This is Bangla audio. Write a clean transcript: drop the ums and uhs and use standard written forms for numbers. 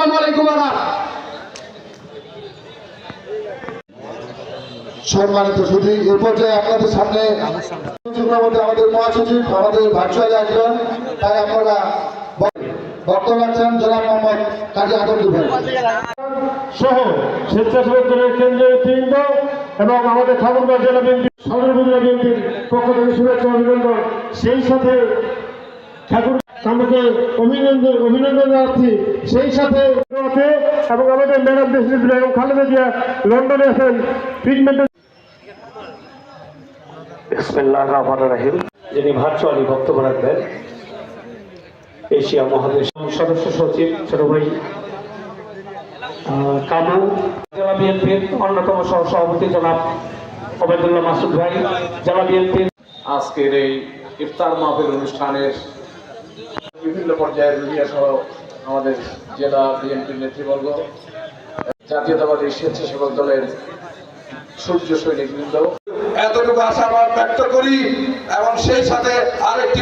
আসসালামু আলাইকুম। সম্মানিত সুধী, এর পর্যায়ে আপনাদের সামনে আমাদের মহাসচিব আমাদের ভার্চুয়ালি আসবেন, তাই আপনারা বক্তব্য রাখছেন জনাব মোহাম্মদ কাজী আদমদুল ভাই সহ স্বেচ্ছাসেবক দলের কেন্দ্রীয় বৃন্দ এবং আমাদের ঠাকুরগাঁও জেলা বিএনপি সদরপুজা বিএনপির পক্ষ থেকে শুভেচ্ছা অভিনন্দন। সেই সাথে ঠাকুর আমাকে অভিনন্দন জানাচ্ছি। সেই সাথে এবং আমাদের ম্যাডাম দেশনেত্রী বেগম খালেদা জিয়া লন্ডনে আছেন ট্রিটমেন্টের। বিসমিল্লাহির রহমানির রহিম। যিনি ভার্চুয়ালি বক্তব্য রাখবেন এশিয়া মহাদেশ সদস্য সচিব ছোট ভাই কামু, জেলা বিএনপির অন্যতম সহ সভাপতি জনাব ওবায়দুল্লাহ মাসুদ ভাই, জেলা বিএনপির আজকের এই ইফতার মাহফিল অনুষ্ঠানের বিভিন্ন পর্যায়ের মিডিয়া সহ আমাদের জেলা বিএনপির নেতৃবর্গ, জাতীয়তাবাদী স্বেচ্ছাসেবক দলের সূর্য সৈনিকবৃন্দ, এতটুকু আশাবাদ ব্যক্ত করি এবং সেই সাথে আরেকটি